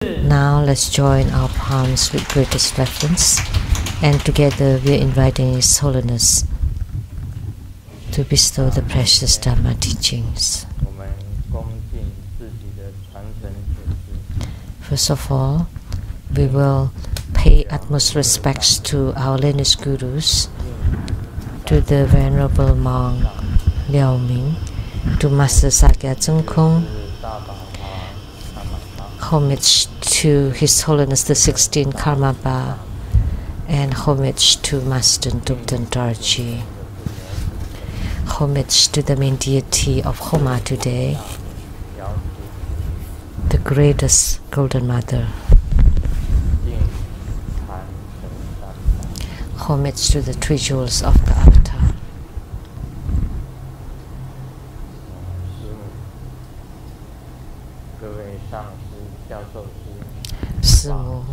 Now let's join our palms with greatest reverence, and together we are inviting His Holiness to bestow the precious Dharma teachings. First of all, we will pay utmost respects to our lineage gurus, to the Venerable Monk Liao Ming, to Master Sakya Tsung Kung, homage to His Holiness the 16th Karmapa, and homage to Master Dukten Dorji. Homage to the main deity of Homa today, the greatest Golden Mother. Homage to the three jewels of the Avatar. Simu,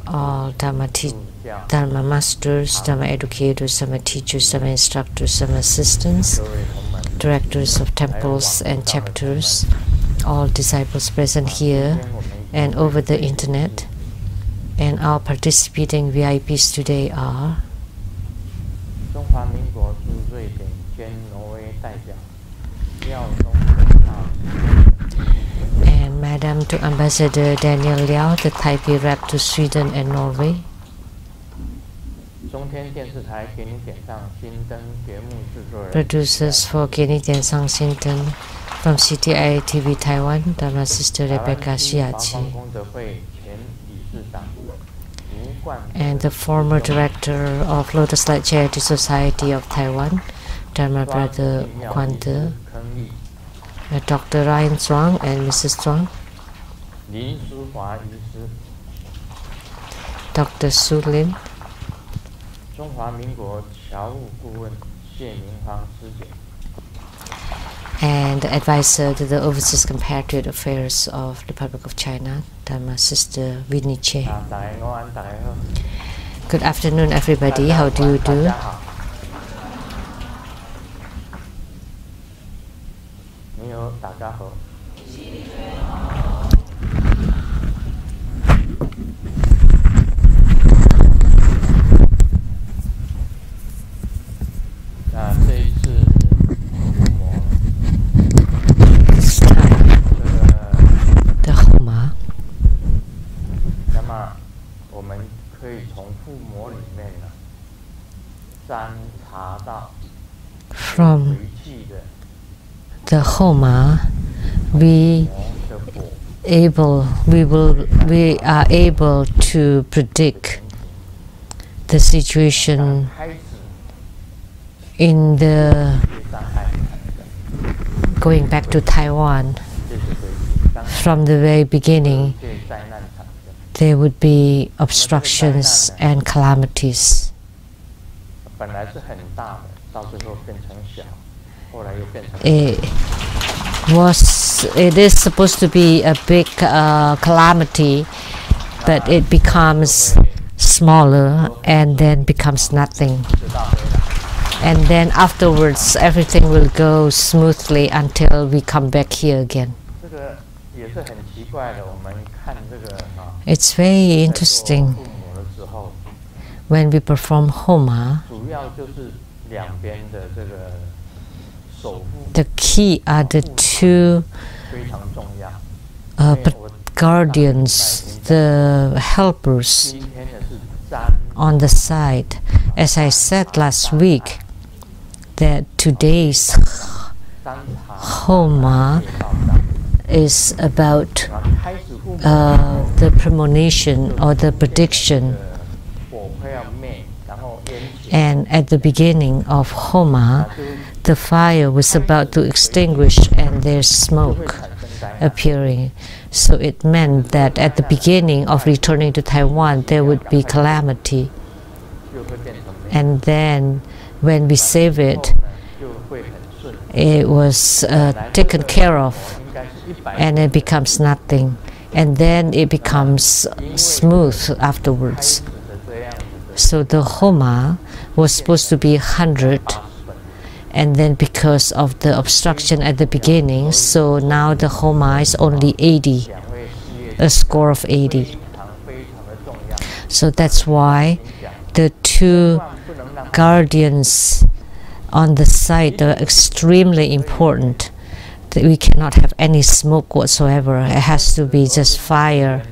all Dharma masters, Dharma educators, Dharma teachers, Dharma instructors, Dharma assistants, directors of temples and chapters, all disciples present here and over the internet, and our participating VIPs today are and Madam to Ambassador Daniel Liao, the Taipei rep to Sweden and Norway, producers for Geni Tiansang Sinten from CTI TV Taiwan, Dharma Sister Rebecca Shiachi, and the former director of Lotus Light Charity Society of Taiwan, Dharma Brother Kwan De, Dr. Ryan Zhuang and Mrs. Zhuang, Dr. Su Lin, and the advisor to the Overseas Compatriot Affairs of the Republic of China, Dharma Sister Winnie Che. Good afternoon, everybody. How do you do? From the Homa, we are able to predict the situation in the going back to Taiwan. From the very beginning, there would be obstructions and calamities. It is supposed to be a big calamity, but it becomes smaller and then becomes nothing. And then afterwards, everything will go smoothly until we come back here again. It's very interesting. When we perform Homa, the key are the two guardians, the helpers on the side. As I said last week, that today's Homa is about the premonition or the prediction. And at the beginning of Homa, the fire was about to extinguish and there's smoke appearing. So it meant that at the beginning of returning to Taiwan, there would be calamity. And then when we save it, it was taken care of and it becomes nothing. And then it becomes smooth afterwards. So the Homa was supposed to be 100, and then because of the obstruction at the beginning, so now the Homa is only 80. a score of 80. So that's why the two guardians on the site are extremely important. That we cannot have any smoke whatsoever. It has to be just fire.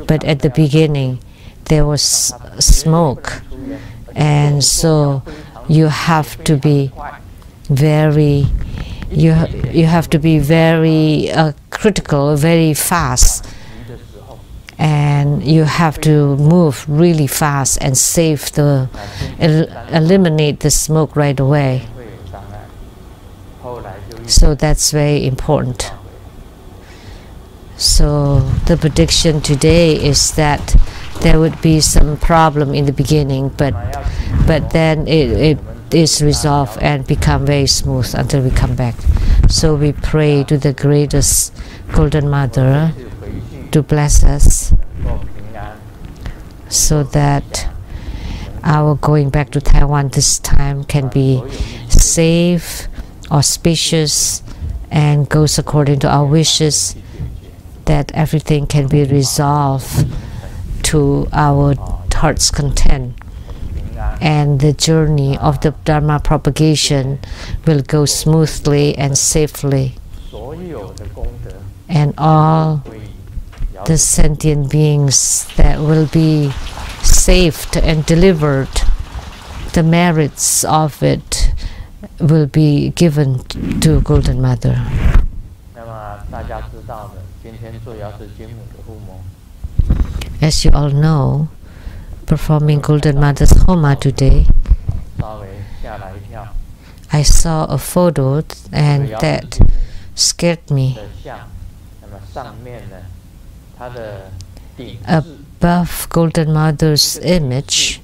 But at the beginning, there was smoke, and so you have to be very critical, very fast, and you have to move really fast and eliminate the smoke right away. So that's very important. So the prediction today is that there would be some problem in the beginning, but then it is resolved and become very smooth until we come back. So we pray to the greatest Golden Mother to bless us so that our going back to Taiwan this time can be safe, auspicious, and goes according to our wishes, that everything can be resolved to our heart's content, and the journey of the Dharma propagation will go smoothly and safely, and all the sentient beings that will be saved and delivered, the merits of it will be given to Golden Mother. As you all know, performing Golden Mother's Homa today, I saw a photo and that scared me. Above Golden Mother's image,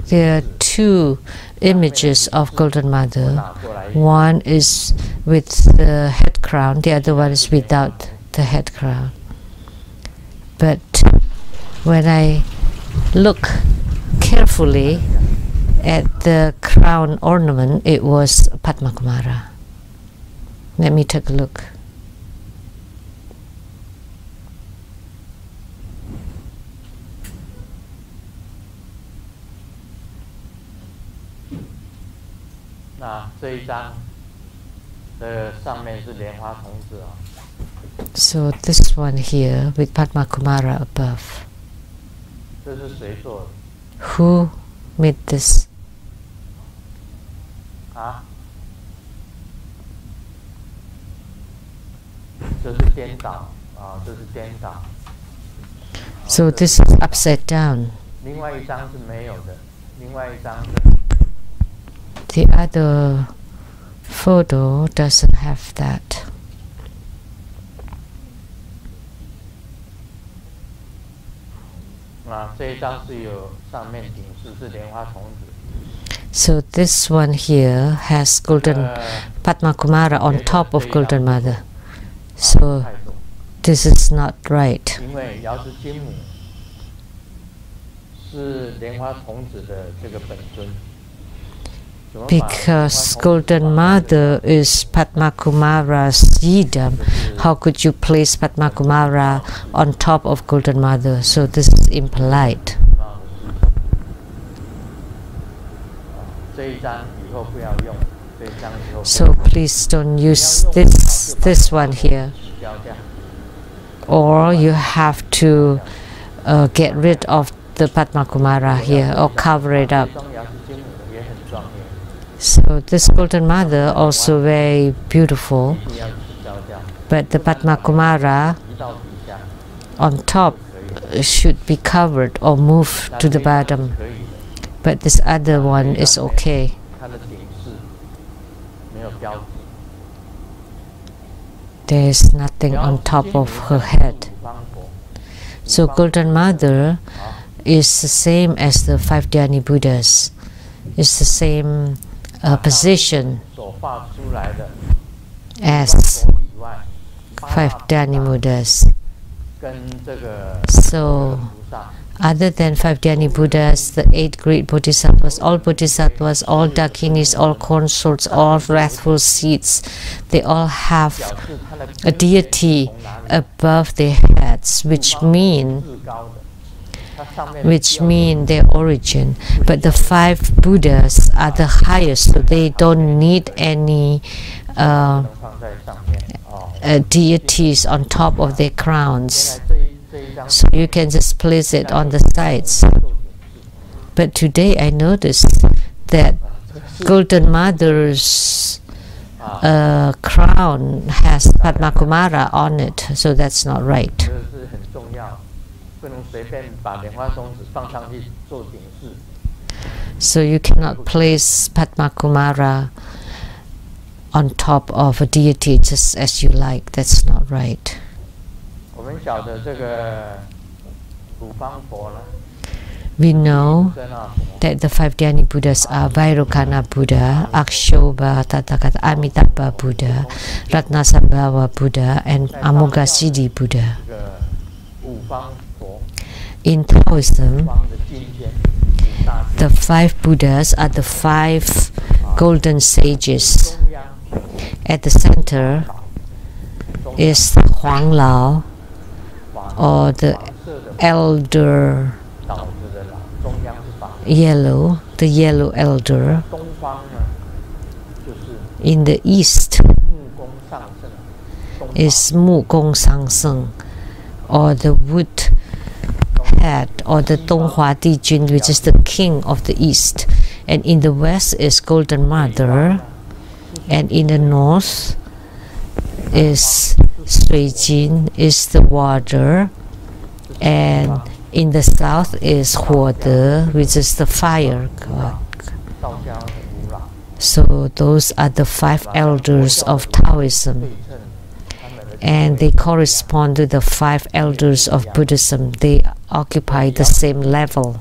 there are two images of Golden Mother. One is with the head crown, the other one is without the head crown. But when I look carefully at the crown ornament, it was Padma Kumara. Let me take a look. So this one here with Padma Kumara above. Who made this? So this is upside down. The other photo doesn't have that. So this one here has Golden Padma Kumara on top of Golden Mother. So this is not right. Because Golden Mother is Padma Kumara's yidam, how could you place Padma Kumara on top of Golden Mother? So this is impolite. So please don't use this one here, or you have to get rid of the Padma Kumara here or cover it up. So this Golden Mother also very beautiful, but the Padma Kumara on top should be covered or moved to the bottom, but this other one is okay. There is nothing on top of her head. So Golden Mother is the same as the 5 Dhyani Buddhas. It's the same position as 5 Dhyani Buddhas. So Other than 5 Dhyani Buddhas, the 8 great Bodhisattvas, all Dakinis, all consorts, all wrathful seeds, they all have a deity above their heads, which mean their origin. But the 5 Buddhas are the highest, so they don't need any deities on top of their crowns. So you can just place it on the sides. But today I noticed that Golden Mother's crown has Padma Kumara on it, so that's not right. So you cannot place Padma Kumara on top of a deity just as you like. That's not right. We know that the 5 Dhyani Buddhas are Vairocana Buddha, Akshobha, Tathagata, Amitabha Buddha, Ratnasambhava Buddha, and Amoghasiddhi Buddha. In Taoism, the 5 Buddhas are the 5 golden sages. At the center is the Huang Lao, or the elder yellow, the yellow elder. In the east is Mu Gong Sang Seng, or the wood head, or the Donghua Di Jun, which is the king of the east. And in the west is Golden Mother, and in the north is Sui Jin, is the water, and in the south is Huo De, which is the fire god. So those are the 5 elders of Taoism, and they correspond to the 5 elders of Buddhism. They occupy the same level.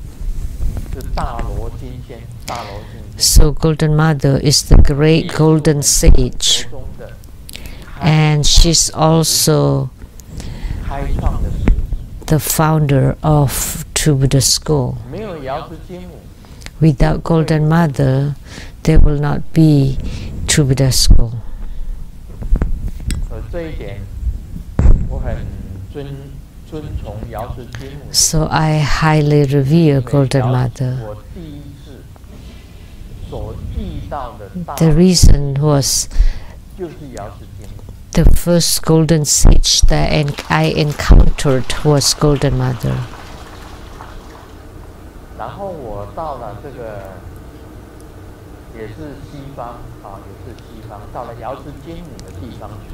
So Golden Mother is the great golden sage, and she's also the founder of True Buddha School. Without Golden Mother, there will not be True Buddha School. So I highly revere Golden Mother. The reason was the first golden sage that I encountered was Golden Mother.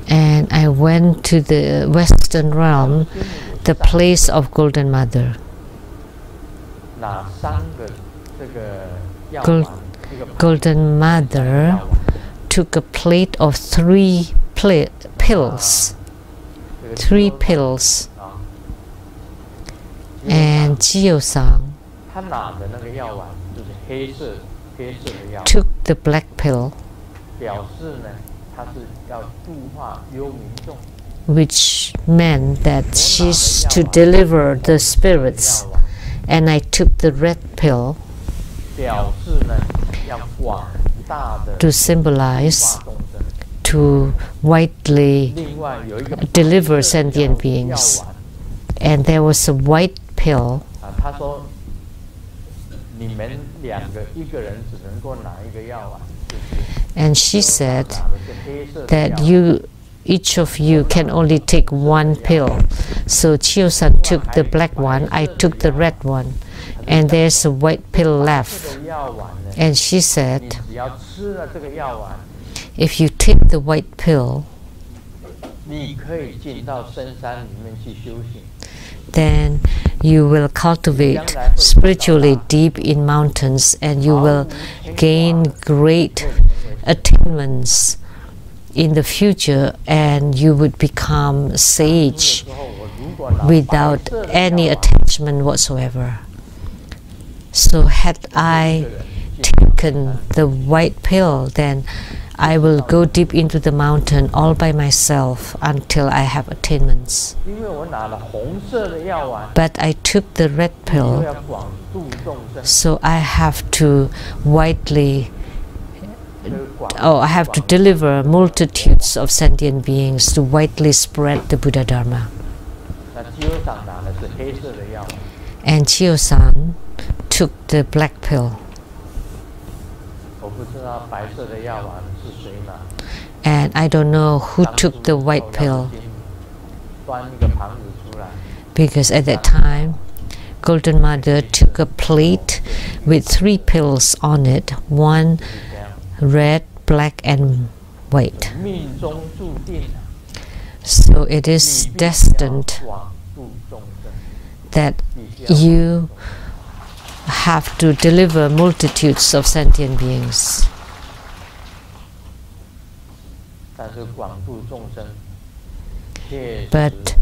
And I went to the Western realm, the place of Golden Mother. Golden Mother took a plate of 3 pills, and Jio-sang took the black pill, which meant that she's to deliver the spirits, and I took the red pill to symbolize to widely deliver sentient beings. And there was a white pill, and she said that each of you can only take 1 pill. So Chio-san took the black one, I took the red one, and there's a white pill left. And she said, if you take the white pill, then you will cultivate spiritually deep in mountains, and you will gain great attainments in the future, and you would become sage without any attachment whatsoever. So had I taken the white pill, then I will go deep into the mountain all by myself until I have attainments. But I took the red pill, so I have to I have to deliver multitudes of sentient beings to widely spread the Buddha Dharma. And Chio-san took the black pill. And I don't know who took the white pill, because at that time Golden Mother took a plate with 3 pills on it, one red, black and white. So it is destined that you have to deliver multitudes of sentient beings. But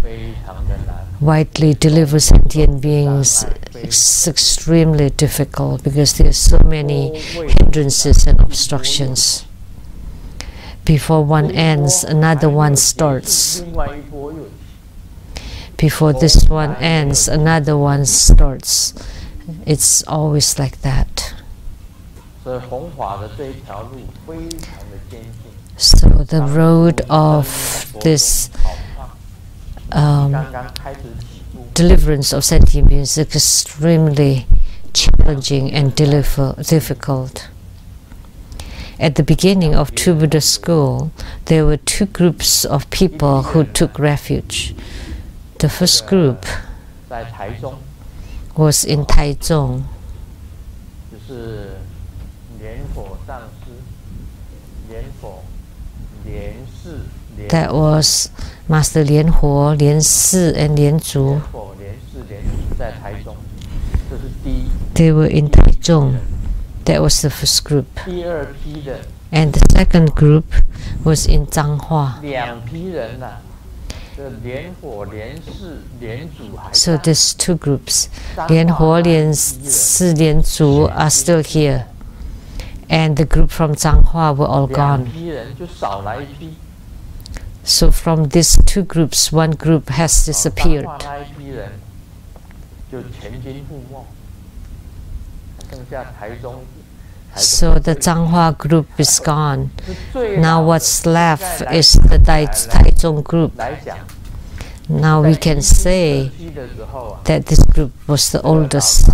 widely deliver sentient beings is extremely difficult because there are so many hindrances and obstructions. Before one ends, another one starts. Before this one ends, another one starts. It's always like that. So the road of this deliverance of sentient beings is extremely challenging and difficult. At the beginning of True Buddha School, there were 2 groups of people who took refuge. The first group was in Taichung. That was Master Lian Huo, Lian Si, and Lian Zu. They were in Taichung. That was the first group. And the second group was in Changhua. So there's 2 groups. Lian Huo, Lian Si, Lian Zu are still here. And the group from Changhua were all gone. So from these 2 groups, one group has disappeared. So the Changhua group is gone. Now what's left is the Taichung group. Now we can say that this group was the oldest.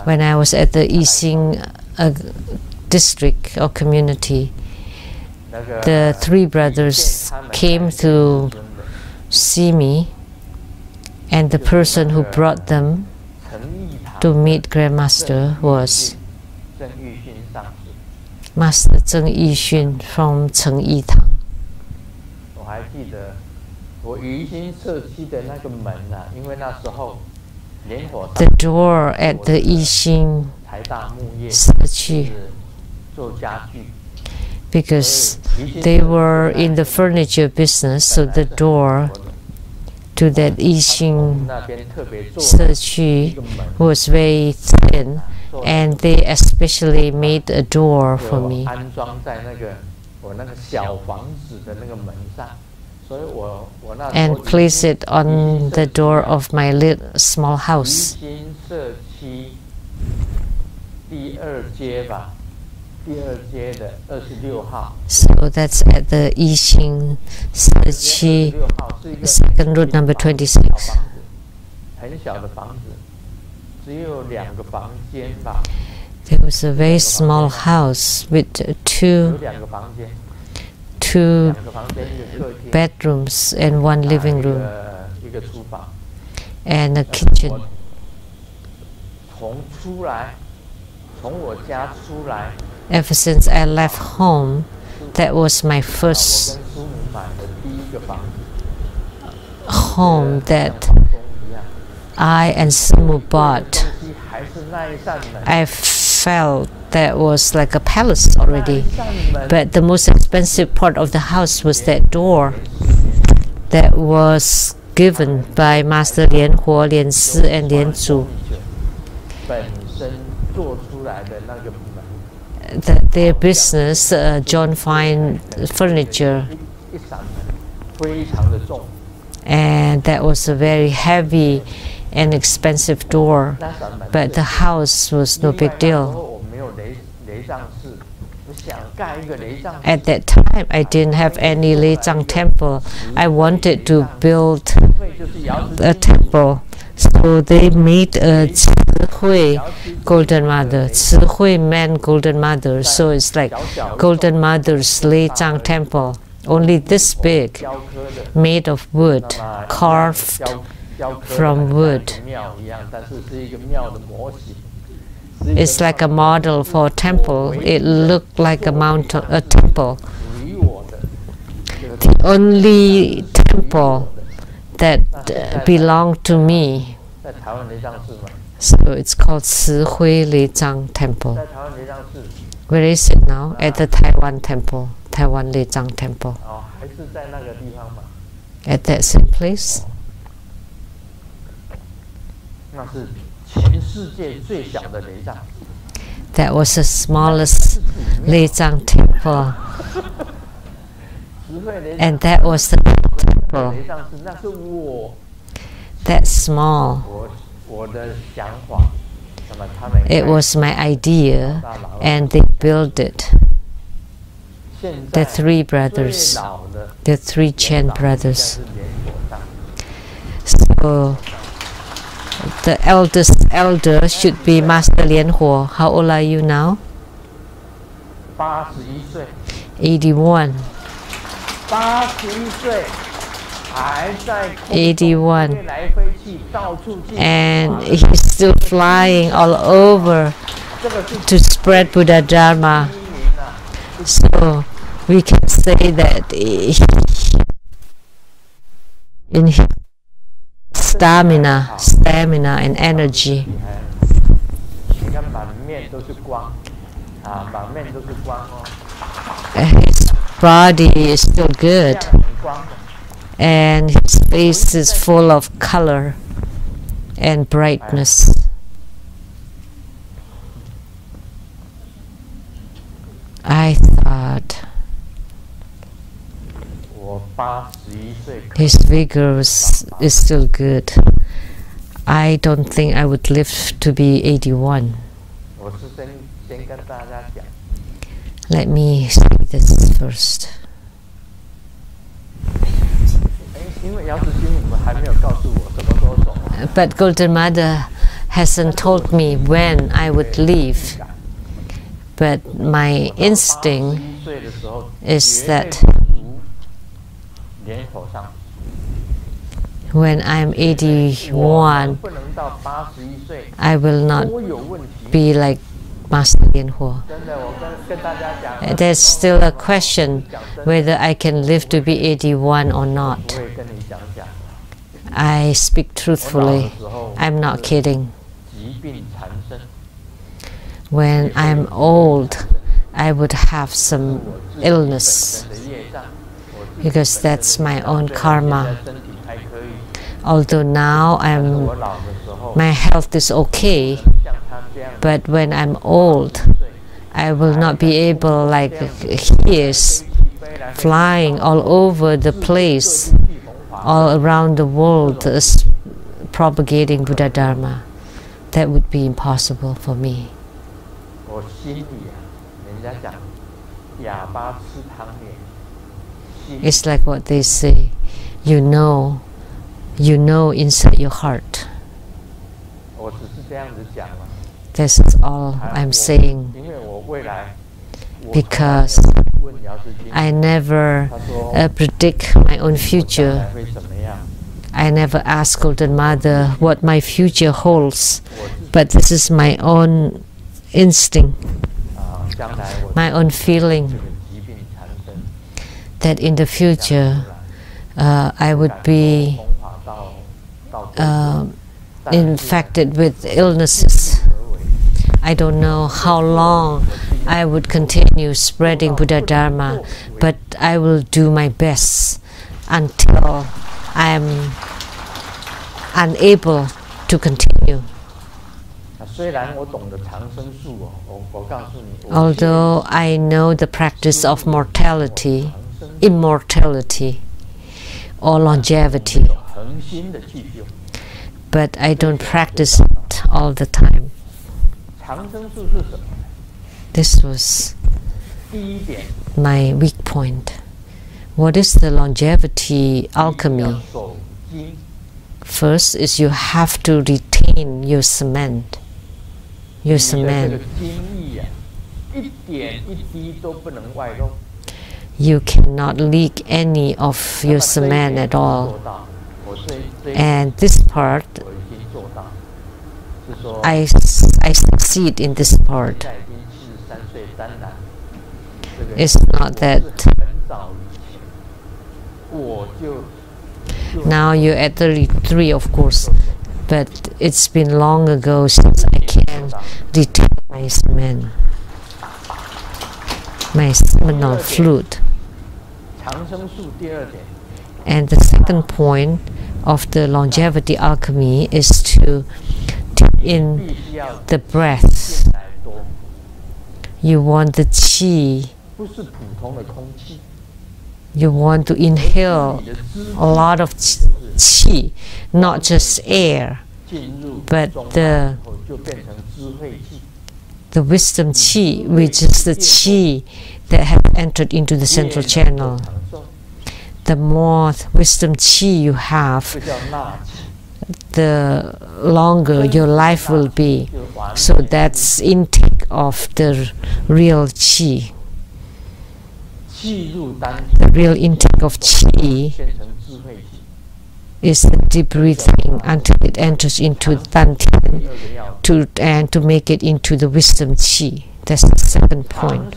When I was at the Yixing district or community, the 3 brothers came to see me, and the person who brought them to meet Grandmaster was Master Zheng Yixun from Cheng Yi Tang. The door at the Yixing Sechi, because they were in the furniture business, so the door to that Yixing Sechi was very thin, and they especially made a door for me and placed it on the door of my little small house. So that's at the Yixing Sechi, second route number 26. There was a very small house with two bedrooms and 1 living room and a kitchen. Ever since I left home, that was my first home that I and Sumu bought. I felt that was like a palace already, but the most expensive part of the house was that door that was given by Master Lian Huo, Lian Si, and Lian Zu. their business, John Fine Furniture, and that was a very heavy and expensive door, but the house was no big deal. At that time, I didn't have any Lei Zhang temple. I wanted to build a temple, so they made a Tze Hui Golden Mother. Tze Hui meant Golden Mother, so it's like Golden Mother's Lei Zhang temple, only this big, made of wood, carved from wood. It's like a model for a temple. It looked like a mountain, a temple. The only temple that belonged to me. So it's called Tze Hui Lei Zhang Temple. Where is it now? At the Taiwan Temple, Taiwan Lei Zhang Temple. At that same place. That was the smallest Lei Zhang temple, and that was the temple. That small. It was my idea, and they built it. The three brothers, the three Chen brothers. So the eldest elder should be Master Lian Huo. How old are you now? 81. 81. And he's still flying all over to spread Buddha Dharma. So we can say that in his stamina and energy. His body is still good, and his face is full of color and brightness. I thought his vigor is still good. I don't think I would live to be 81. Let me say this first. But Golden Mother hasn't told me when I would leave. But my instinct is that when I'm 81, I will not be like Master Lian Huo. There's still a question whether I can live to be 81 or not. I speak truthfully. I'm not kidding. When I'm old, I would have some illness, because that's my own karma. Although now my health is okay, but when I'm old, I will not be able, like he is, flying all over the place, all around the world, propagating Buddha Dharma. That would be impossible for me. It's like what they say, you know inside your heart. This is all I'm saying, because I never predict my own future. I never ask Golden Mother what my future holds, but this is my own instinct, my own feeling, that in the future I would be infected with illnesses. I don't know how long I would continue spreading Buddha Dharma, but I will do my best until I am unable to continue. Although I know the practice of mortality, immortality, or longevity, but I don't practice it all the time. This was my weak point. What is the longevity alchemy? First is you have to retain your cement. Your cement. You cannot leak any of your cement at all. And this part, I succeed in this part. It's not that now you're at 33, of course, but it's been long ago since I can retain my cement, my seminal fluid. And the second point of the longevity alchemy is to take in the breath. You want the qi. You want to inhale a lot of qi, not just air, but the wisdom qi, which is the qi that has entered into the central channel. The more wisdom qi you have, the longer your life will be. So that's intake of the real qi. The real intake of qi is the deep breathing until it enters into Dantian and to make it into the wisdom qi. That's the second point.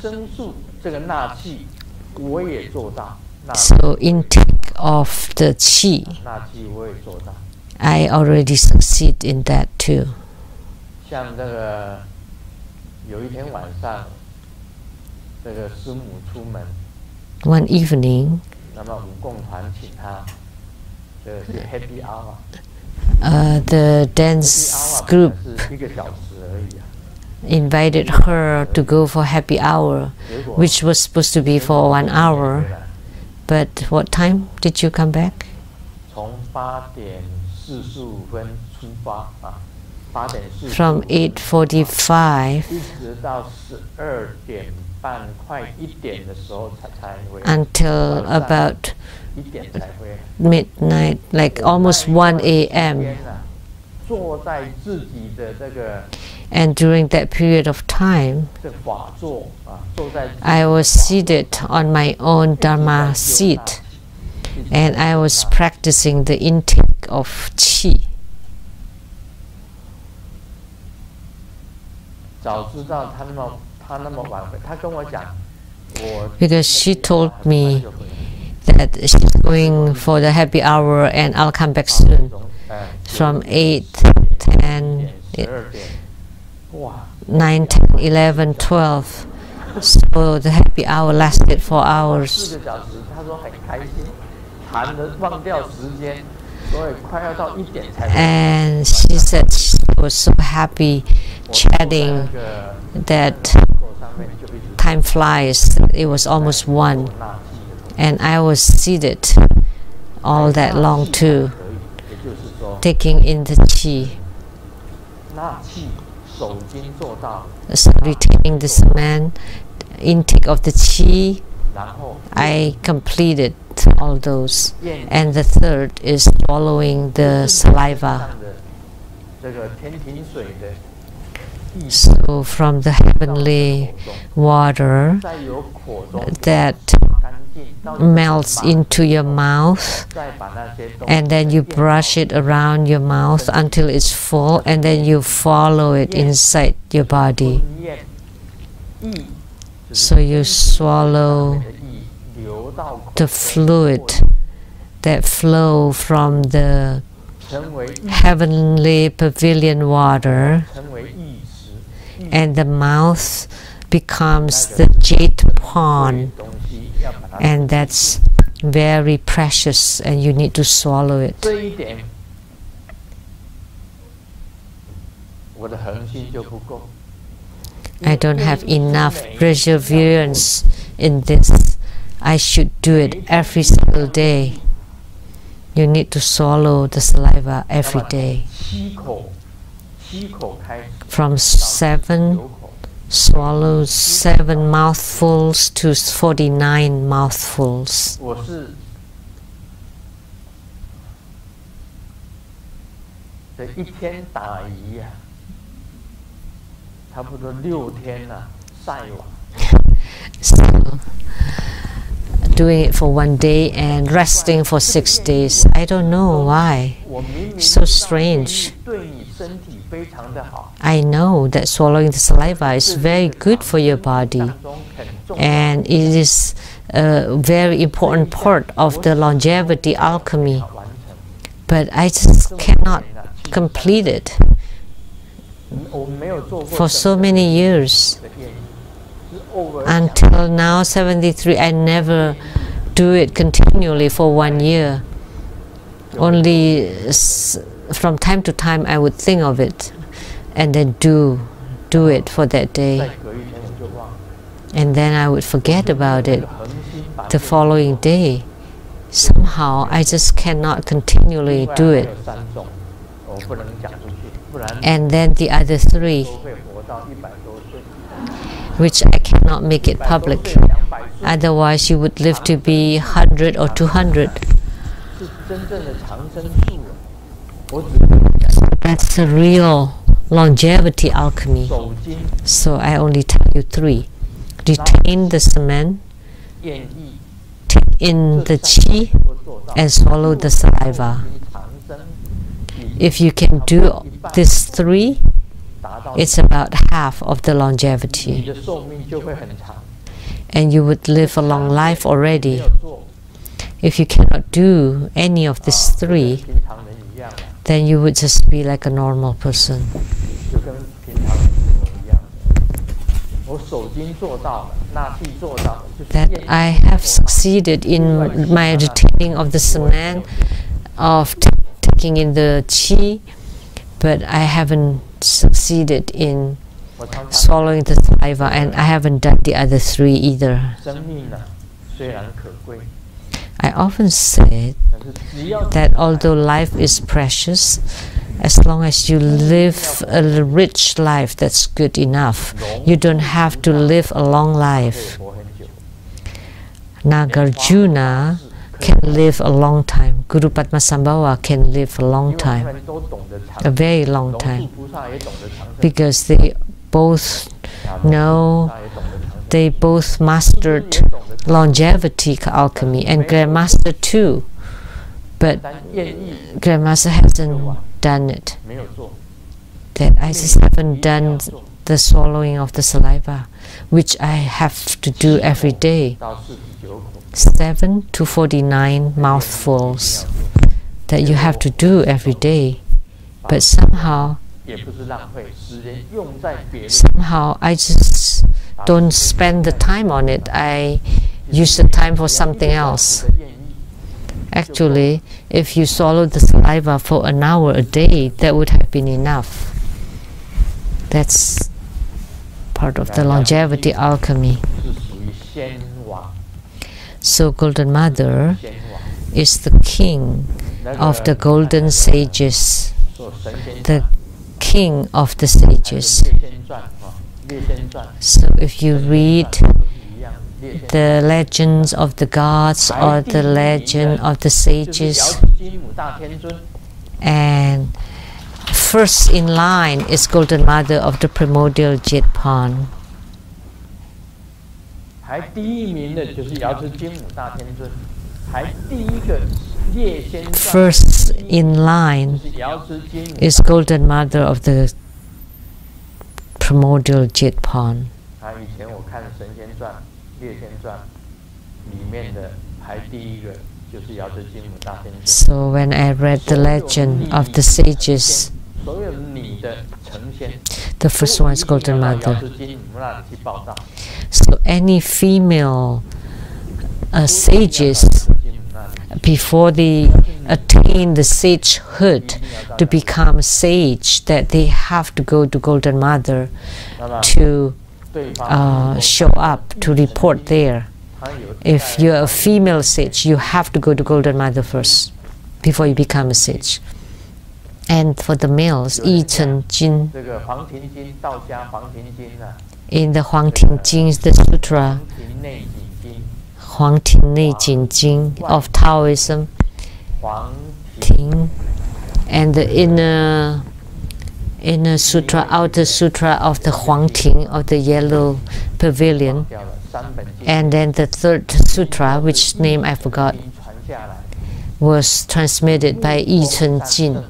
So intake of the qi, I already succeed in that too. One evening, the dance group invited her to go for happy hour, which was supposed to be for 1 hour. But what time did you come back? From 8:45 until about midnight, like almost 1 a.m. And during that period of time, I was seated on my own Dharma seat, and I was practicing the intake of qi. Because she told me that she's going for the happy hour and I'll come back soon. From 8, 10, 9, 10, 11, 12. So the happy hour lasted 4 hours. And she said she was so happy chatting that time flies. It was almost 1. And I was seated all that long too, taking in the qi. So retaining the cement, intake of the qi, I completed all those. And the third is swallowing the saliva. So from the heavenly water that melts into your mouth, and then you brush it around your mouth until it's full, and then you follow it inside your body. So you swallow the fluid that flow from the heavenly pavilion water, and the mouth becomes the jade pond, and that's very precious, and you need to swallow it. I don't have enough perseverance in this. I should do it every single day. You need to swallow the saliva every day. From 7 swallows, 7 mouthfuls to 49 mouthfuls. So, doing it for 1 day and resting for 6 days. I don't know why. So strange. I know that swallowing the saliva is very good for your body, and it is a very important part of the longevity alchemy. But I just cannot complete it for so many years. Until now, 73, I never do it continually for 1 year. Only from time to time I would think of it and then do it for that day. And then I would forget about it the following day. Somehow I just cannot continually do it. And then the other 3, which I cannot make it public. Otherwise you would live to be 100 or 200. That's the real longevity alchemy. So I only tell you 3. Retain the cement, take in the qi, and swallow the saliva. If you can do these 3, it's about half of the longevity. And you would live a long life already. If you cannot do any of these 3, then you would just be like a normal person. That I have succeeded in my retaining of the cement, of taking in the qi, but I haven't succeeded in swallowing the saliva, and I haven't done the other 3 either. I often say that although life is precious, as long as you live a rich life, that's good enough. You don't have to live a long life. Nagarjuna can live a long time. Guru Padmasambhava can live a long time, a very long time, because they both know, they both mastered longevity alchemy, and Grandmaster too. But Grandmaster hasn't done it. That I just haven't done the swallowing of the saliva, which I have to do every day. 7 to 49 mouthfuls that you have to do every day. But somehow I just don't spend the time on it. I use the time for something else. Actually, if you swallow the saliva for an hour a day, that would have been enough. That's part of the longevity alchemy. So Golden Mother is the king of the golden sages, the king of the sages. So if you read the legends of the gods or the legend of the sages, and first in line is Golden Mother of the primordial Jetpan. First in line is Golden Mother of the primordial Jetpan. So when I read the legend of the sages, the first one is Golden Mother. So any female sages before they attain the sagehood to become sage, that they have to go to Golden Mother to show up, to report there. If you're a female sage, you have to go to Golden Mother first before you become a sage. And for the males, Yi Chen Jin, in the Huang Ting Jing, the sutra, Huang Ting Nei Jin Jing of Taoism, Ting, and the inner sutra, outer sutra of the Huang Ting, of the yellow pavilion, and then the third sutra, which name I forgot, was transmitted by Yi Chen Jin,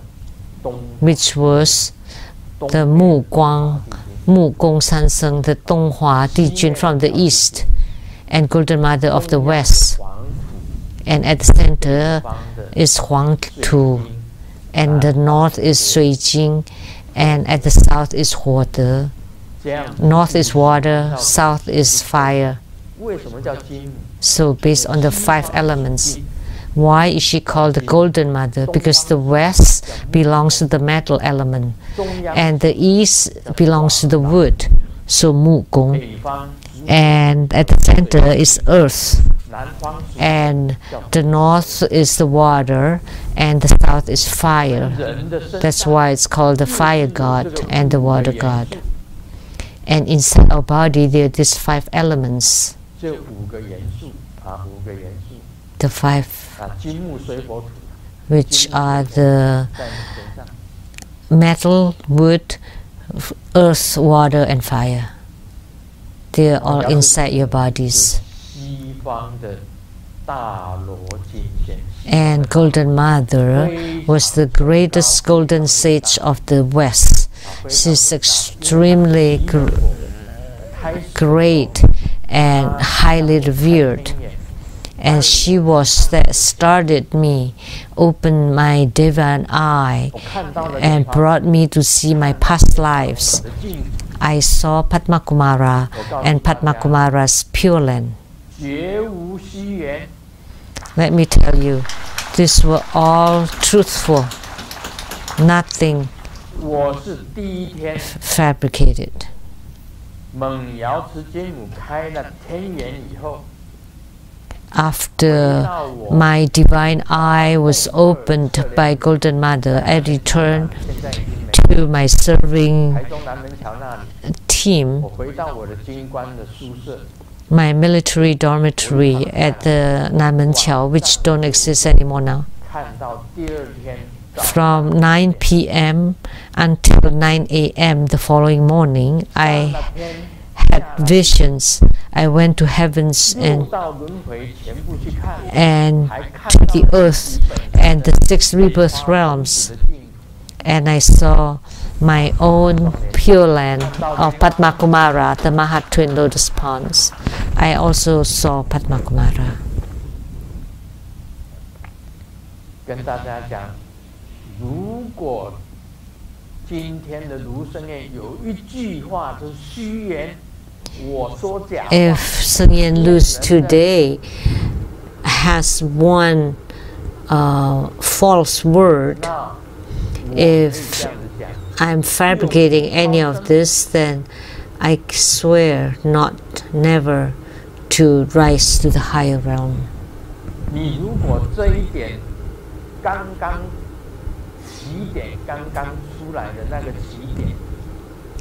which was the Mu Gong San Seng, the Donghua Dijun from the east, and Golden Mother of the west. And at the center is Huang Tu, and the north is Sui Jing, and at the south is Huo De. North is water, south is fire. So based on the 5 elements. Why is she called the Golden Mother? Because the west belongs to the metal element, and the east belongs to the wood, so Mu Gong. And at the center is earth, and the north is the water, and the south is fire. That's why it's called the fire god and the water god. And inside our body there are these 5 elements. The 5, which are the metal, wood, earth, water, and fire. They are all inside your bodies. And Golden Mother was the greatest golden sage of the West. She's extremely great and highly revered. And she was that started me, opened my divine eye, and brought me to see my past lives. I saw Padma Kumara and Padma Kumara's Pure Land. Let me tell you, these were all truthful, nothing fabricated. After my divine eye was opened by Golden Mother, I returned to my serving team, my military dormitory at the Nanmenqiao, which don't exist anymore now. From 9 p.m. until 9 a.m. the following morning, I had visions. I went to heavens and to the earth and the 6 rebirth realms, and I saw my own Pure Land of Padma Kumara, the Mahat Twin Lotus Ponds. I also saw Padma Kumara. If Sheng-Yen Lu today has one false word, if I'm fabricating any of this, then I swear never to rise to the higher realm.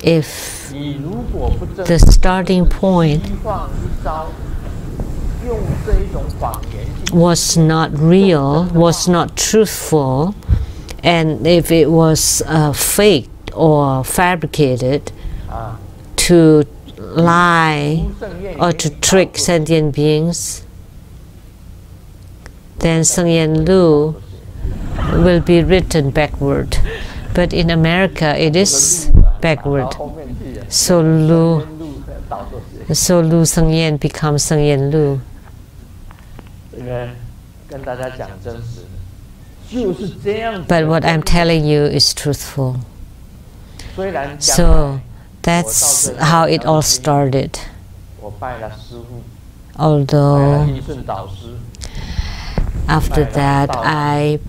If the starting point was not real, was not truthful, and if it was faked or fabricated to lie or to trick sentient beings, then Sheng-Yen Lu will be written backward. But in America, it is backward. So Lu Sheng-Yen becomes Sheng-Yen Lu. But what I'm telling you is truthful. So that's how it all started. After that, I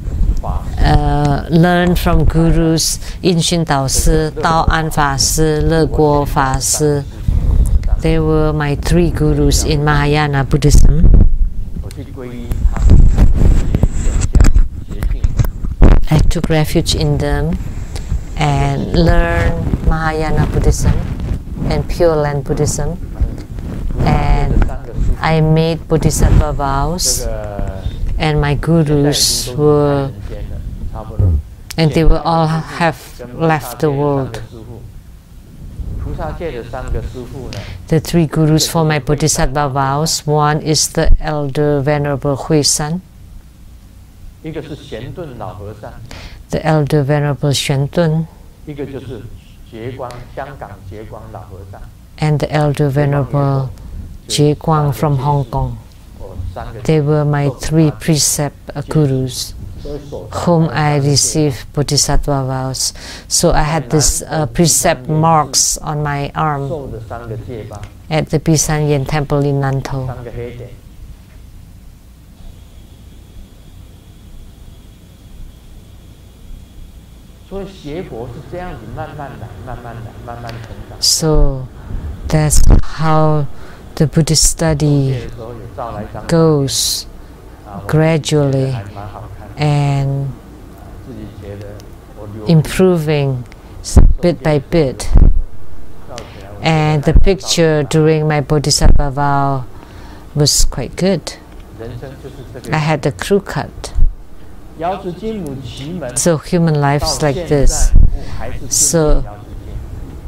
learned from gurus In Xun Dao Si, Dao An Fa Si, Le Guo Fa Si. They were my 3 gurus in Mahayana Buddhism. I took refuge in them and learned Mahayana Buddhism and Pure Land Buddhism. And I made Bodhisattva vows, and my gurus were, and they will all have left the world. The 3 gurus for my Bodhisattva vows, one is the Elder Venerable Hui San, the Elder Venerable Shen Tun, and the Elder Venerable Jie Guang from Hong Kong. They were my 3 precept gurus whom I received Bodhisattva vows. So I had this precept marks on my arm at the Sheng-Yen temple in Nantou. So that's how the Buddhist study goes gradually and improving bit by bit. And the picture during my Bodhisattva vow was quite good. I had a crew cut. So human life's like this. So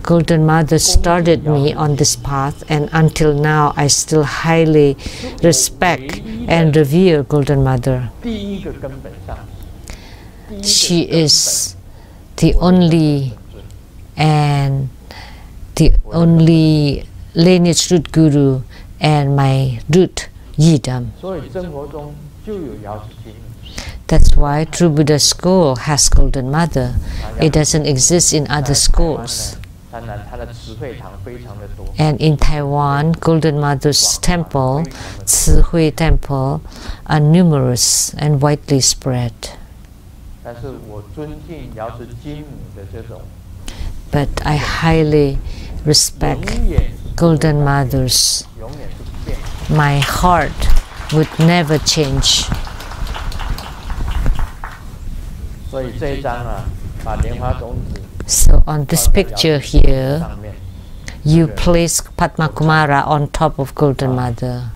Golden Mother started me on this path, and until now I still highly respect and revere Golden Mother. She is the only lineage root guru and my root yidam. That's why True Buddha school has Golden Mother. It doesn't exist in other schools. And in Taiwan, Golden Mother's temple, Tzu Hui Temple, are numerous and widely spread. But I highly respect Golden Mothers. My heart would never change. So on this picture here, you place Padma Kumara on top of Golden Mother.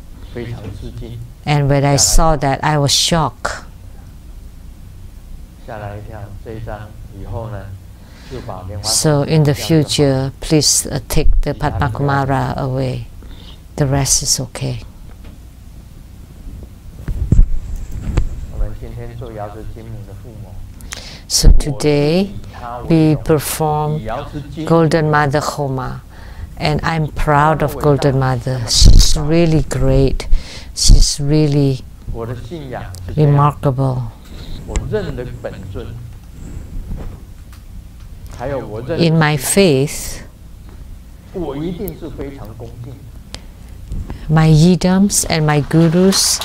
And when I saw that, I was shocked. So in the future, please take the Padma Kumara away. The rest is okay. So today we perform Golden Mother Homa, and I'm proud of Golden Mother. She's really great. She's really remarkable. In my faith, my yidams and my gurus,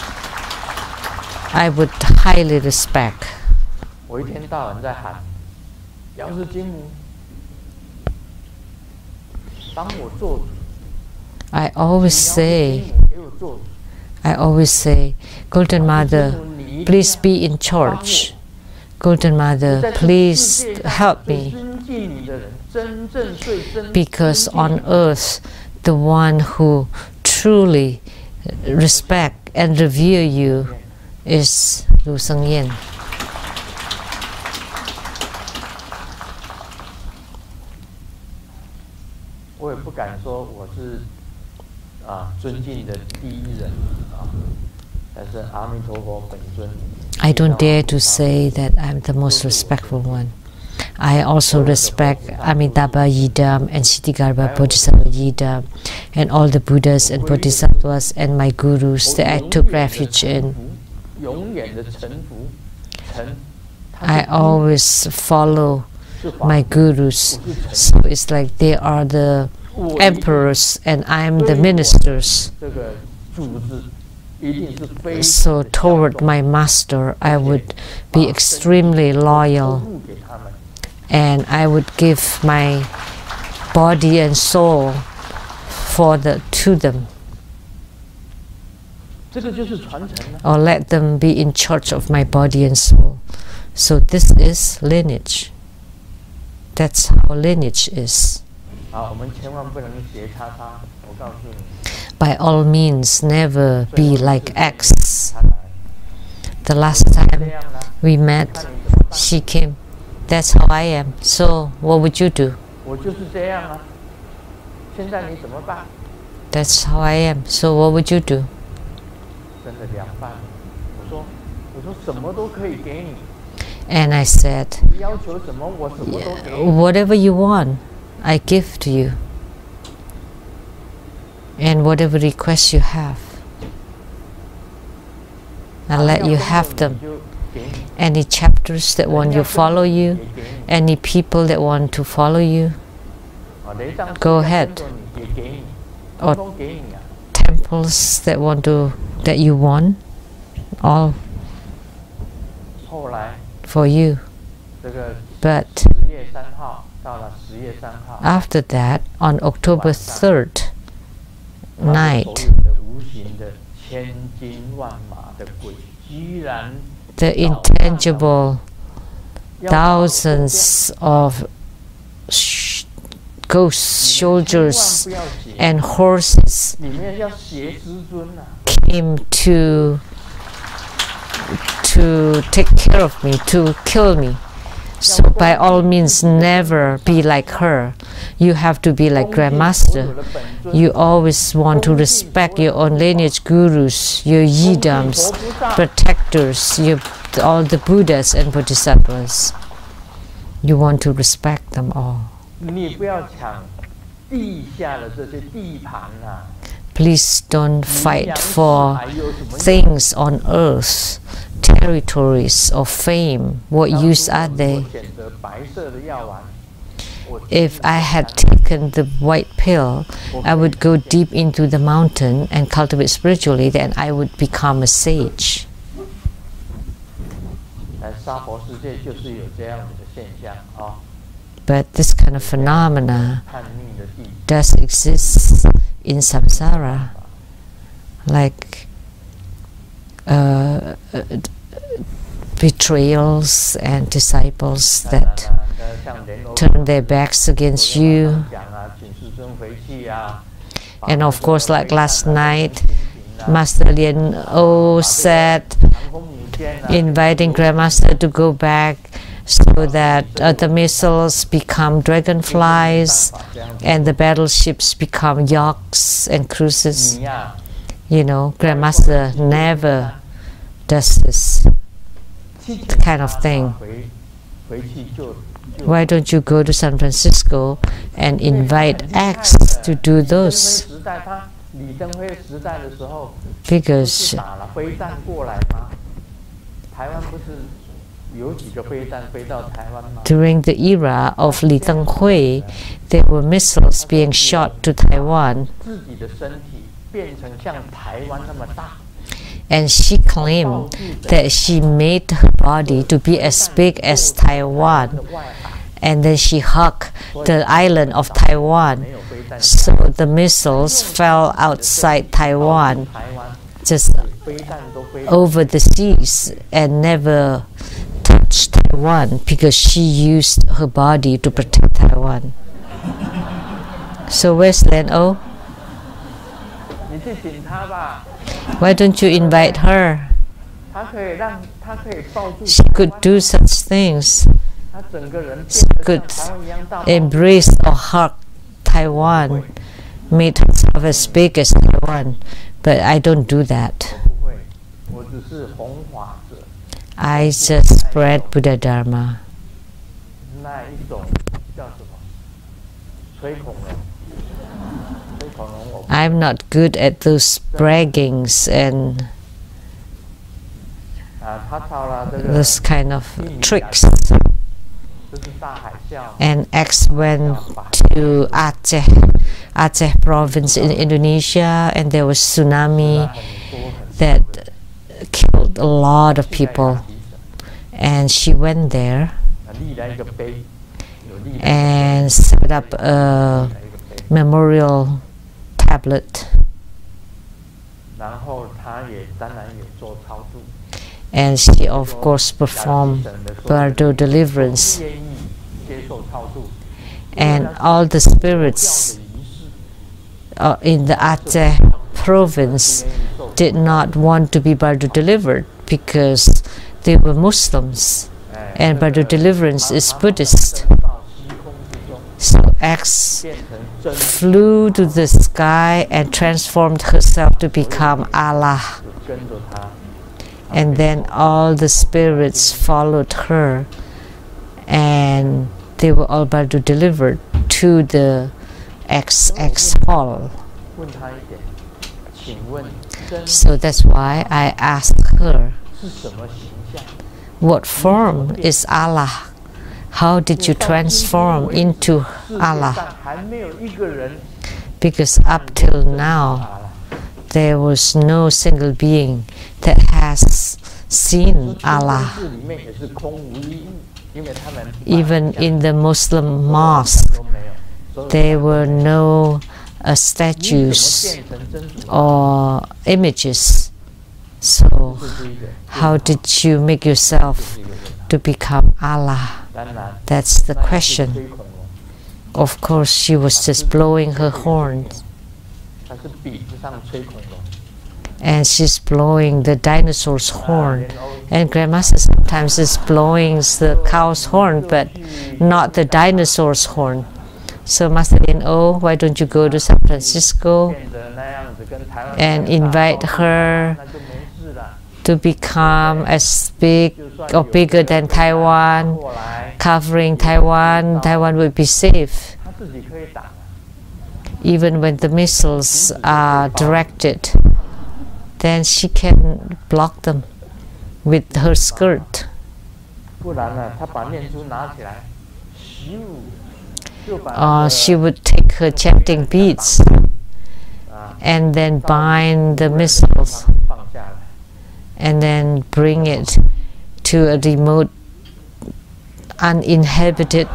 I would highly respect. I always say, Golden Mother, please be in charge. Golden Mother, please help me. Because on earth, the one who truly respect and revere you is Sheng-Yen. I don't dare to say that I'm the most respectful one. I also respect Amitabha Yidam and Siddhigarbha Bodhisattva Yidam and all the Buddhas and Bodhisattvas and my gurus that I took refuge in. I always follow my gurus, so it's like they are the emperors and I'm the ministers. So toward my master, I would be extremely loyal, and I would give my body and soul to them, or let them be in charge of my body and soul. So this is lineage. That's how lineage is. By all means, never be like X. The last time we met, she came. That's how I am. So what would you do? That's how I am. So what would you do? And I said, whatever you want, I give to you. And whatever requests you have, I'll let you have them. Any chapters that want to follow you, any people that want to follow you, go ahead. Or temples that you want, all for you. But after that, on October 3rd night, the intangible thousands of ghost soldiers and horses came to take care of me, to kill me. So by all means, never be like her. You have to be like Grandmaster. You always want to respect your own lineage gurus, your yidams, protectors, all the Buddhas and Bodhisattvas. You want to respect them all. Please don't fight for things on earth, territories or fame. What use are they? If I had taken the white pill, I would go deep into the mountain and cultivate spiritually, then I would become a sage. But this kind of phenomena does exist in samsara, like betrayals and disciples that turn their backs against you. And of course, like last night, Master Lien O said, inviting Grandmaster to go back so that the missiles become dragonflies and the battleships become yachts and cruises. You know, Grandmaster never does this kind of thing. Why don't you go to San Francisco and invite X to do those? Because during the era of Li Denghui, there were missiles being shot to Taiwan. And she claimed that she made her body to be as big as Taiwan. And then she hugged the island of Taiwan. So the missiles fell outside Taiwan, just over the seas, and never touched Taiwan because she used her body to protect Taiwan. So where's Lien O? Why don't you invite her? She could do such things. She could embrace or hug Taiwan, made herself as big as Taiwan. But I don't do that. I just spread Buddha Dharma. I'm not good at those braggings and those kind of tricks. And X went to Aceh province in Indonesia, and there was tsunami. that killed a lot of people. And she went there and set up a memorial tablet. And she, of course, performed Bardo deliverance. And all the spirits in the Aceh province did not want to be Bardo delivered because they were Muslims, and Bardo deliverance is Buddhist. So X flew to the sky and transformed herself to become Allah. And then all the spirits followed her, and they were all Bardo delivered to the XX hall. So that's why I asked her, what form is Allah? How did you transform into Allah? Because up till now, there was no single being that has seen Allah. Even in the Muslim mosque, there were no statues or images. So how did you make yourself to become Allah? That's the question. Of course, she was just blowing her horn. And she's blowing the dinosaur's horn. And Grandmaster sometimes is blowing the cow's horn, but not the dinosaur's horn. So Master Lin, oh, why don't you go to San Francisco and invite her to become as big or bigger than Taiwan, covering Taiwan? Taiwan will be safe. Even when the missiles are directed, then she can block them with her skirt. She would take her chanting beads and then bind the missiles and then bring it to a remote, uninhabited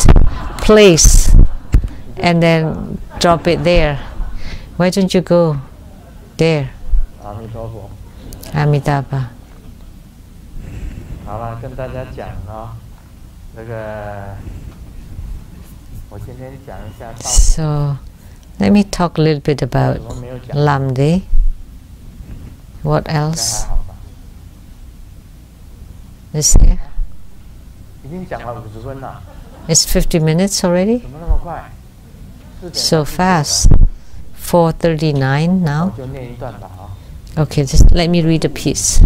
place and then drop it there. Why don't you go there? Amitabha. So let me talk a little bit about Lamdre. What else is there? It's 50 minutes already? So fast. 4:39 now. Okay, just let me read a piece.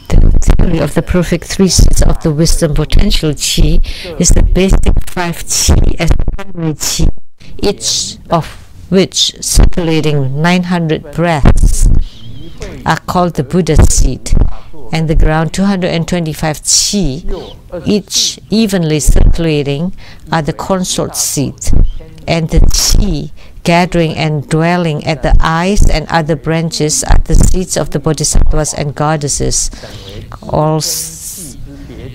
The theory of the perfect three seeds of the wisdom potential chi is the basic 5 chi as primary chi, each of which circulating 900 breaths are called the Buddha seed, and the ground 225 chi, each evenly circulating, are the consort seed, and the chi gathering and dwelling at the eyes and other branches are the seeds of the bodhisattvas and goddesses. All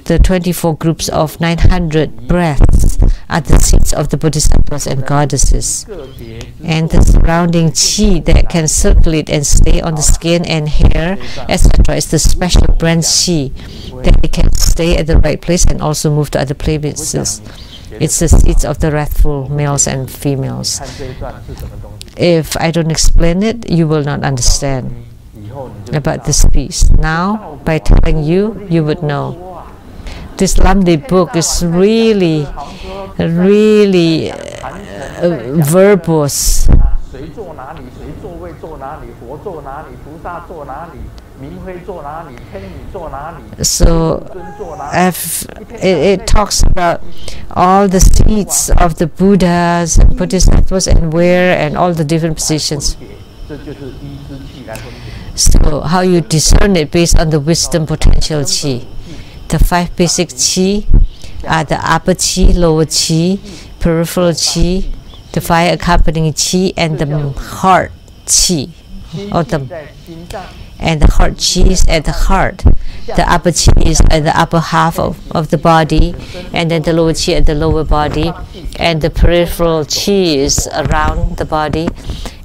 the 24 groups of 900 breaths are the seeds of the bodhisattvas and goddesses. And the surrounding chi that can circulate and stay on the skin and hair, etc., is the special branch chi that it can stay at the right place and also move to other places. It's the seeds of the wrathful males and females. If I don't explain it, you will not understand about this piece. Now, by telling you, you would know. This Lamdre book is really, really verbose. So it talks about all the seeds of the Buddhas and Bodhisattvas and where and all the different positions. So how you discern it based on the wisdom potential chi. The 5 basic chi are the upper chi, lower chi, peripheral chi, the fire accompanying qi, and the heart qi, or and the heart qi is at the heart. The upper qi is at the upper half of the body, and then the lower qi at the lower body, and the peripheral qi is around the body,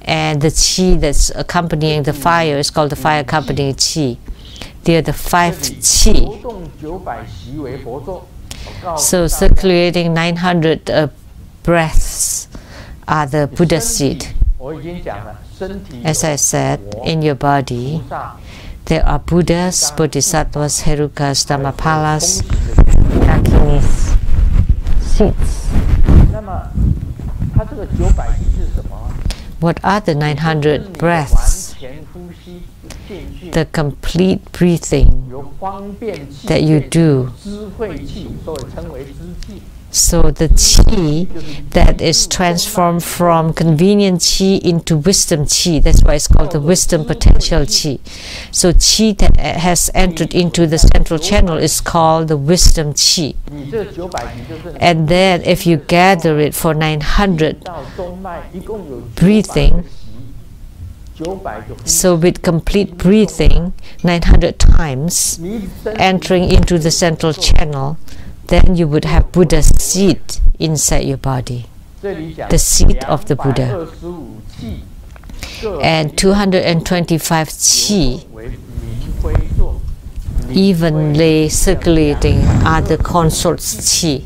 and the qi that's accompanying the fire is called the fire accompanying qi. They are the 5 qi. So circulating 900 breaths are the Buddha seed. As I said, in your body, there are Buddhas, Bodhisattvas, Herukas, Dhammapalas, Dakinis, seeds. What are the 900 breaths? The complete breathing that you do. So the qi that is transformed from convenient qi into wisdom qi, that's why it's called the wisdom potential qi. So qi that has entered into the central channel is called the wisdom qi. And then if you gather it for 900 breathing, so with complete breathing 900 times entering into the central channel, then you would have Buddha's seed inside your body, the seed of the Buddha. And 225 qi evenly circulating are the consort's qi.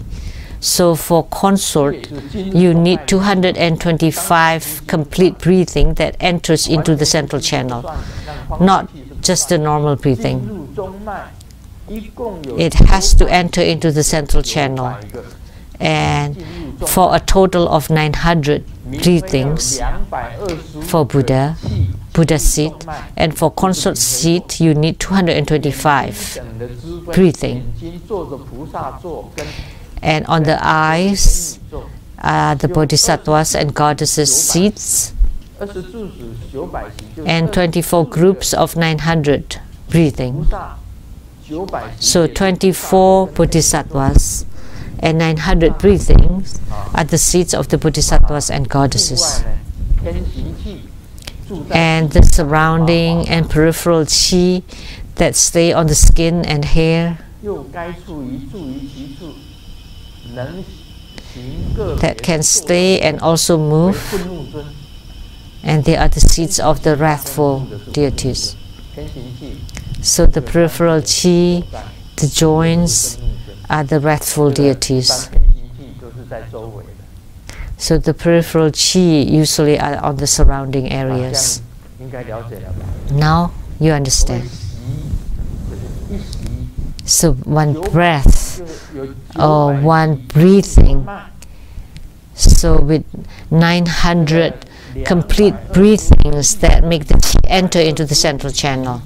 So for consort, you need 225 complete breathing that enters into the central channel, not just the normal breathing. It has to enter into the central channel, and for a total of 900 breathings for Buddha seed, and for consort seed you need 225 breathing. And on the eyes are the bodhisattvas and goddesses seeds, and 24 groups of 900 breathing. So 24 bodhisattvas and 900 breathings are the seeds of the bodhisattvas and goddesses. And the surrounding and peripheral qi that stay on the skin and hair, that can stay and also move, and they are the seeds of the wrathful deities. So the peripheral qi, the joints, are the wrathful deities. So the peripheral qi usually are on the surrounding areas. Now you understand. So one breath or one breathing, so with 900 complete breathings that make the qi enter into the central channel.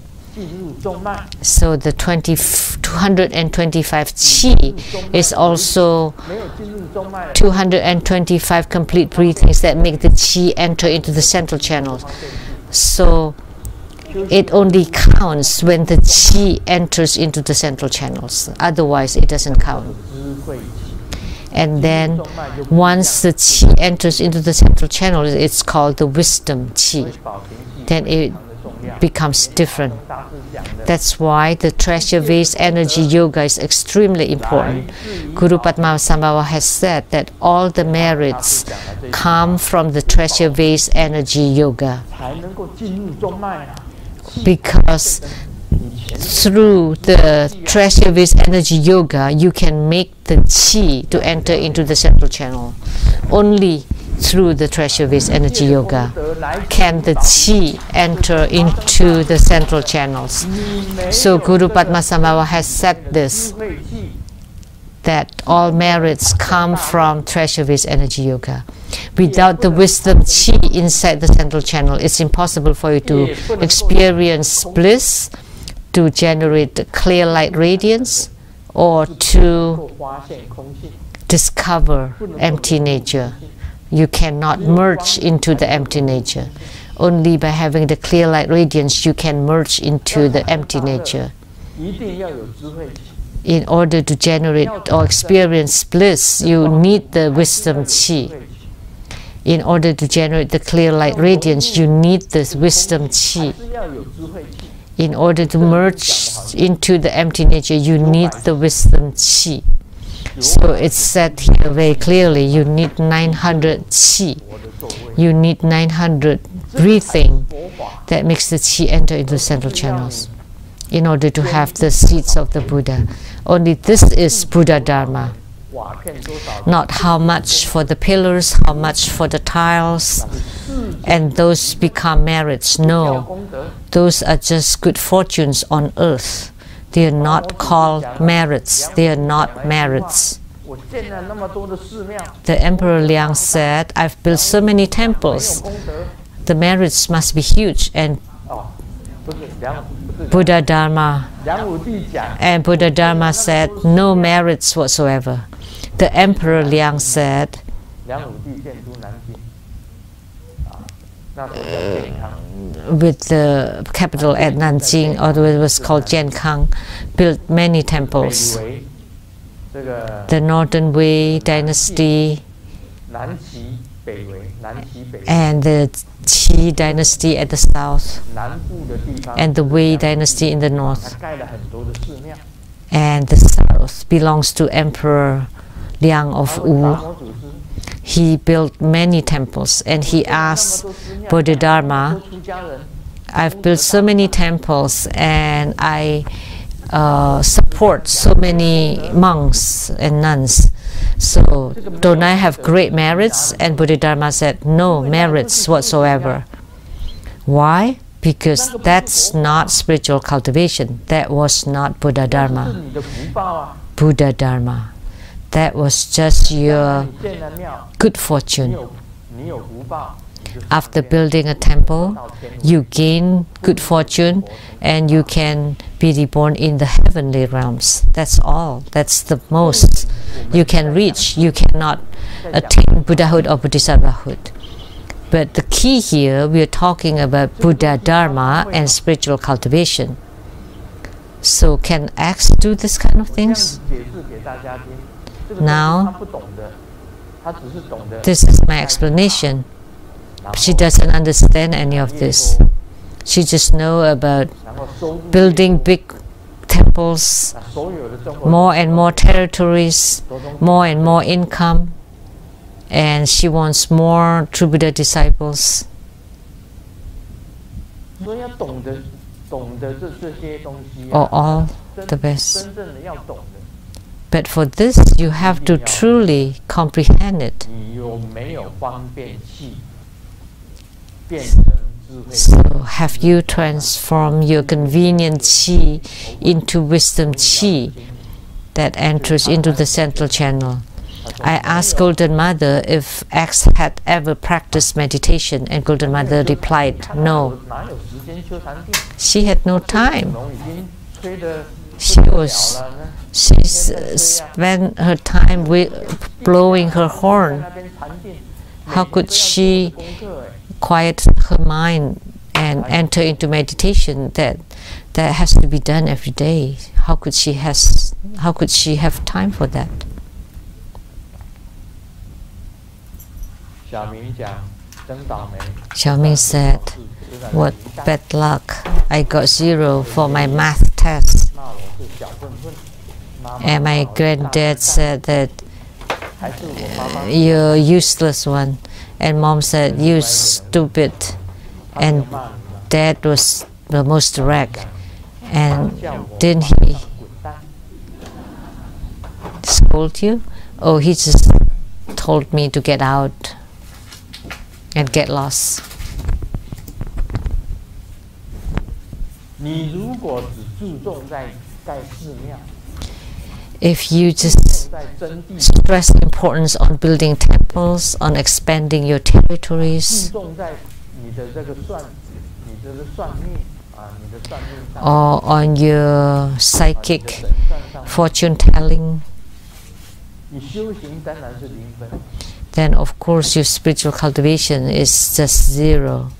So the 225 qi is also 225 complete breathings that make the qi enter into the central channel. So it only counts when the qi enters into the central channels, otherwise it doesn't count. And then once the qi enters into the central channel, it's called the wisdom qi. Then it becomes different. That's why the treasure vase energy yoga is extremely important. Guru Padmasambhava has said that all the merits come from the treasure vase energy yoga, because through the treasure vase energy yoga you can make the qi to enter into the central channel. Only through the treasure vase energy yoga can the qi enter into the central channels. So Guru Padmasambhava has said this, that all merits come from treasure vase energy yoga. Without the wisdom qi inside the central channel, it's impossible for you to experience bliss, to generate clear light radiance, or to discover empty nature. You cannot merge into the empty nature. Only by having the clear light radiance you can merge into the empty nature. In order to generate or experience bliss, you need the wisdom qi. In order to generate the clear light radiance, you need this wisdom qi. In order to merge into the empty nature, you need the wisdom qi. So it's said here very clearly, you need 900 qi. You need 900 breathing that makes the qi enter into the central channels in order to have the seeds of the Buddha. Only this is Buddha Dharma. Not how much for the pillars, how much for the tiles, and those become merits. No, those are just good fortunes on earth. They are not called merits. They are not merits. The Emperor Liang said, I've built so many temples. The merits must be huge. And Buddha Dharma said, no merits whatsoever. The Emperor Liang said, with the capital at Nanjing, although it was called Jiankang, built many temples. The Northern Wei dynasty and the Qi dynasty at the south, and the Wei dynasty in the north. And the south belongs to Emperor Liang of Wu. He built many temples, and he asked Bodhidharma, I've built so many temples and I support so many monks and nuns. So don't I have great merits? And Bodhidharma said, no merits whatsoever. Why? Because that's not spiritual cultivation. That was not Buddha Dharma. Buddha Dharma. That was just your good fortune. After building a temple, you gain good fortune and you can be reborn in the heavenly realms. That's all. That's the most you can reach. You cannot attain Buddhahood or Bodhisattvahood. But the key here, we are talking about Buddha Dharma and spiritual cultivation. So can X do this kind of things? Now, this is my explanation. She doesn't understand any of this. She just knows about building big temples, more and more territories, more and more income, and she wants more true Buddha disciples. Or all the best. But for this, you have to truly comprehend it. So have you transformed your convenient qi into wisdom qi that enters into the central channel? I asked Golden Mother if X had ever practiced meditation, and Golden Mother replied, no. She had no time. She spent her time blowing her horn. How could she quiet her mind and enter into meditation? That has to be done every day. How could she have time for that? Xiaoming said, what bad luck. I got 0 for my math test. And my granddad said that you're a useless one. And mom said, you stupid. And dad was the most direct. And didn't he scold you? Oh, he just told me to get out and get lost. If you just stress the importance on building temples, on expanding your territories, or on your psychic fortune telling, then of course your spiritual cultivation is just 0.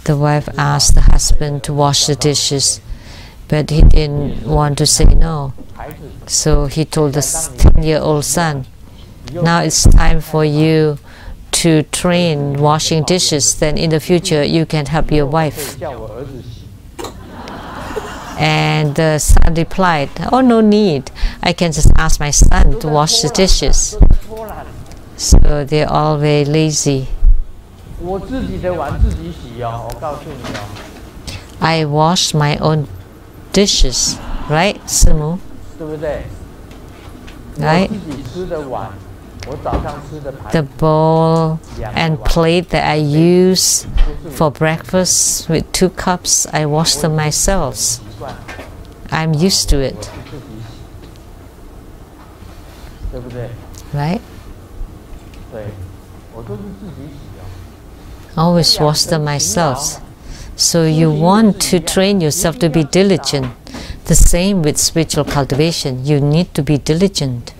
The wife asked the husband to wash the dishes, But he didn't want to say no. So he told the 10-year-old son, now it's time for you to train washing dishes, then in the future you can help your wife. And the son replied, oh, no need. I can just ask my son to wash the dishes. So they're all very lazy. I wash my own dishes, right, Simu? Right? The bowl and plate that I use for breakfast with 2 cups, I wash them myself. I'm used to it. Right? Always wash them myself. So you want to train yourself to be diligent. The same with spiritual cultivation. You need to be diligent.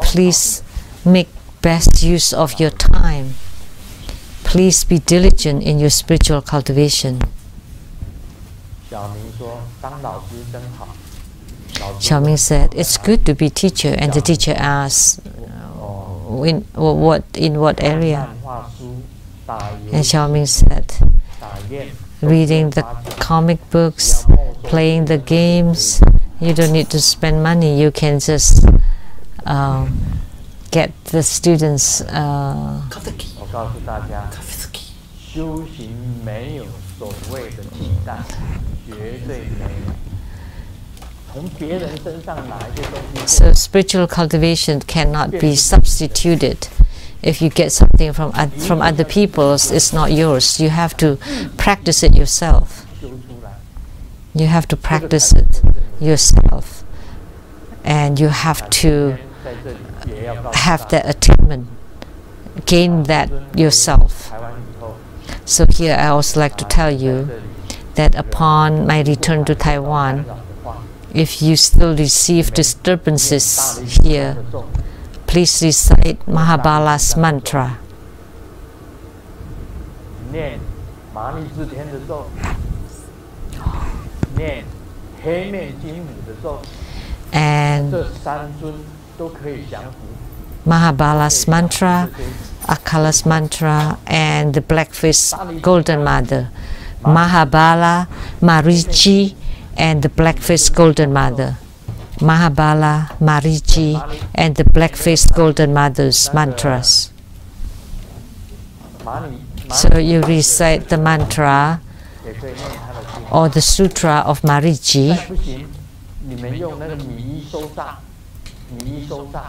Please make best use of your time. Please be diligent in your spiritual cultivation. Xiaoming said, it's good to be teacher, and the teacher asked, in what area? And Xiaoming said, reading the comic books, playing the games. You don't need to spend money. You can just get the students. So spiritual cultivation cannot be substituted. If you get something from other people's, it's not yours. You have to practice it yourself. You have to practice it yourself. And you have to have that attainment, gain that yourself. So here I also like to tell you that upon my return to Taiwan, if you still receive disturbances here, please recite Mahabala's mantra. And Mahabala's mantra, Akala's mantra, and the black-faced golden mother. Mahabala, Marichi, and the black-faced golden mother. Mahabala, Marichi, and the black-faced golden mother's mantras. So you recite the mantra or the sutra of Marichi,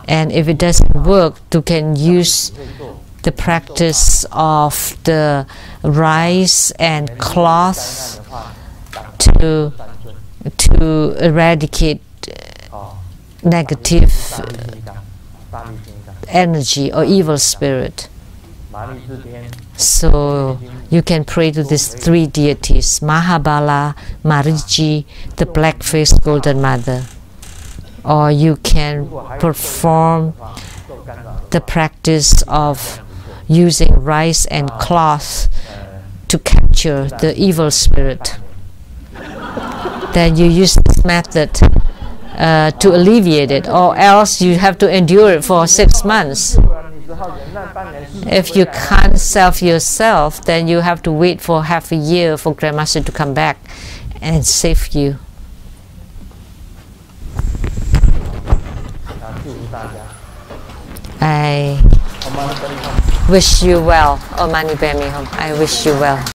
and if it doesn't work, you can use the practice of the rice and cloth to eradicate negative energy or evil spirit. So you can pray to these 3 deities, Mahabala, Marichi, the black-faced golden mother. Or you can perform the practice of using rice and cloth to capture the evil spirit. Then you use this method to alleviate it, or else you have to endure it for 6 months. If you can't self yourself, then you have to wait for half a year for Grandmaster to come back and save you. I wish you well. Omani Bemi Hum. I wish you well.